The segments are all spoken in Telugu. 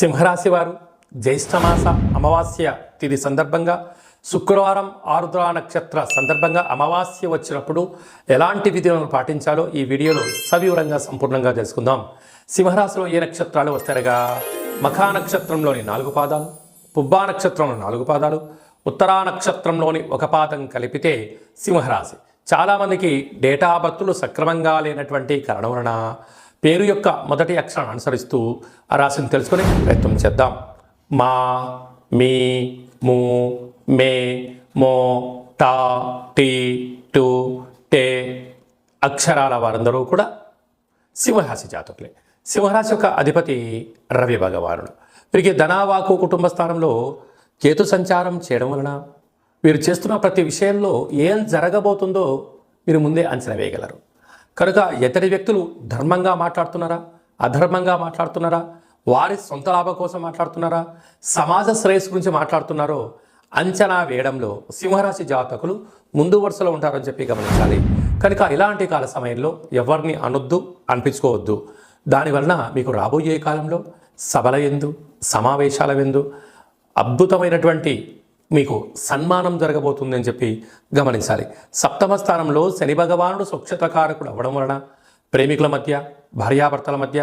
సింహరాశి వారు జ్యేష్ఠమాస అమావాస్య తిథి సందర్భంగా శుక్రవారం ఆరుద్ర నక్షత్ర సందర్భంగా అమావాస్య వచ్చినప్పుడు ఎలాంటి విధులను పాటించాలో ఈ వీడియోలో సవివరంగా సంపూర్ణంగా తెలుసుకుందాం. సింహరాశిలో ఏ నక్షత్రాలు వస్తారుగా మఖా నక్షత్రంలోని 4 పాదాలు, పుబ్బా నక్షత్రంలో 4 పాదాలు, ఉత్తరా నక్షత్రంలోని 1 పాదం కలిపితే సింహరాశి. చాలామందికి డేటా బర్తులు సక్రమంగా లేనటువంటి కారణం వలన పేరు యొక్క మొదటి అక్షరాన్ని అనుసరిస్తూ ఆ రాశిని తెలుసుకునే ప్రయత్నం చేద్దాం. మా, మీ, ము, మే, మో, టా, టీ, టు, టే అక్షరాల వారందరూ కూడా సింహరాశి జాతకులే. సింహరాశి యొక్క అధిపతి రవి భగవానుడు. వీరికి ధనావాకు కుటుంబ స్థానంలో కేతు సంచారం చేయడం వలన వీరు చేస్తున్న ప్రతి విషయంలో ఏం జరగబోతుందో మీరు ముందే అంచనా వేయగలరు. కనుక ఇతడి వ్యక్తులు ధర్మంగా మాట్లాడుతున్నారా, అధర్మంగా మాట్లాడుతున్నారా, వారి సొంత లాభం కోసం మాట్లాడుతున్నారా, సమాజ శ్రేయస్సు గురించి మాట్లాడుతున్నారో అంచనా వేయడంలో సింహరాశి జాతకులు ముందు వరుసలో ఉంటారని చెప్పి గమనించాలి. కనుక ఇలాంటి కాల సమయంలో ఎవరిని అనొద్దు, అనిపించుకోవద్దు. దానివలన మీకు రాబోయే కాలంలో సభల యందు, సమావేశాల యందు అద్భుతమైనటువంటి మీకు సన్మానం జరగబోతుందని చెప్పి గమనించాలి. సప్తమ స్థానంలో శని భగవానుడు స్వక్షతకారకుడు అవ్వడం వలన ప్రేమికుల మధ్య, భార్యాభర్తల మధ్య,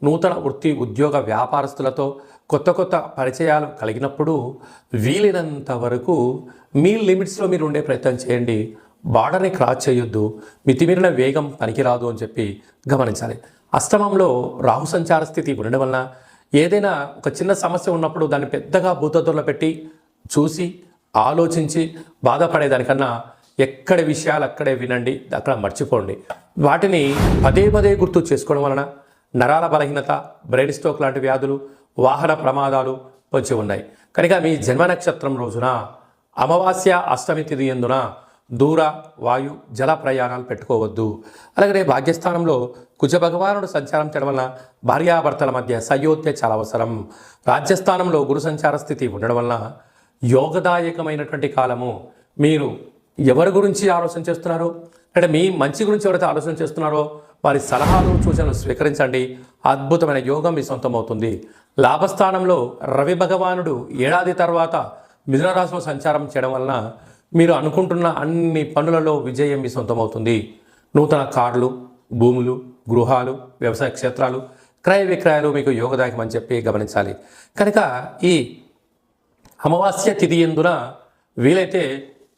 నూతన వృత్తి ఉద్యోగ వ్యాపారస్తులతో కొత్త పరిచయాలు కలిగినప్పుడు వీలైనంత వరకు మీ లిమిట్స్లో మీరు ఉండే ప్రయత్నం చేయండి. బార్డర్ని క్రాస్ చేయొద్దు. మితిమీరిన వేగం పనికిరాదు అని చెప్పి గమనించాలి. అష్టమంలో రాహు సంచార స్థితి ఉండడం వలన ఏదైనా ఒక చిన్న సమస్య ఉన్నప్పుడు దాన్ని పెద్దగా భూతద్దులో పెట్టి చూసి ఆలోచించి బాధపడేదానికన్నా ఎక్కడి విషయాలు అక్కడే వినండి, అక్కడ మర్చిపోండి. వాటిని పదే గుర్తు చేసుకోవడం వలన నరాల బలహీనత, బ్రెయిన్ స్ట్రోక్ లాంటి వ్యాధులు, వాహన ప్రమాదాలు వచ్చి ఉన్నాయి. కనుక మీ జన్మ నక్షత్రం రోజున అమావాస్య అష్టమి తిథి యందున దూర, వాయు, జల ప్రయాణాలు పెట్టుకోవద్దు. అలాగే భాగ్యస్థానంలో కుజ భగవానుడు సంచారం చేయడం వలన భార్యాభర్తల మధ్య సయోధ్య చాలా అవసరం. రాజ్యస్థానంలో గురు సంచార స్థితి ఉండడం వలన యోగదాయకమైనటువంటి కాలము. మీరు ఎవరి గురించి ఆలోచన చేస్తున్నారో, అంటే మీ మంచి గురించి ఎవరైతే ఆలోచన చేస్తున్నారో వారి సలహాలు, సూచనలు స్వీకరించండి. అద్భుతమైన యోగం మీ సొంతమవుతుంది. లాభస్థానంలో రవి భగవానుడు ఏడాది తర్వాత మిథున రాశిలో సంచారం చేయడం వలన మీరు అనుకుంటున్న అన్ని పనులలో విజయం మీ సొంతమవుతుంది. నూతన కార్లు, భూములు, గృహాలు, వ్యవసాయ క్షేత్రాలు, క్రయ విక్రయాలు మీకు యోగదాయకం అని చెప్పి గమనించాలి. కనుక ఈ అమావాస్య తిథి యందున వీలైతే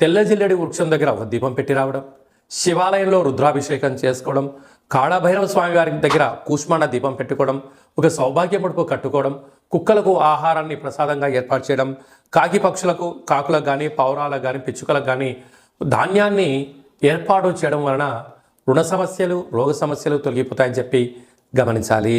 తెల్ల జిల్లెడి వృక్షం దగ్గర ఒక దీపం పెట్టి రావడం, శివాలయంలో రుద్రాభిషేకం చేసుకోవడం, కాళభైరవ స్వామి వారి దగ్గర కూష్మాండ దీపం పెట్టుకోవడం, ఒక సౌభాగ్య ముడుపు కట్టుకోవడం, కుక్కలకు ఆహారాన్ని ప్రసాదంగా ఏర్పాటు చేయడం, కాకి పక్షులకు, కాకులకు కానీ, పౌరాలకు కానీ, పిచ్చుకలకు కానీ ధాన్యాన్ని ఏర్పాటు చేయడం వలన రుణ సమస్యలు, రోగ సమస్యలు తొలగిపోతాయని చెప్పి గమనించాలి.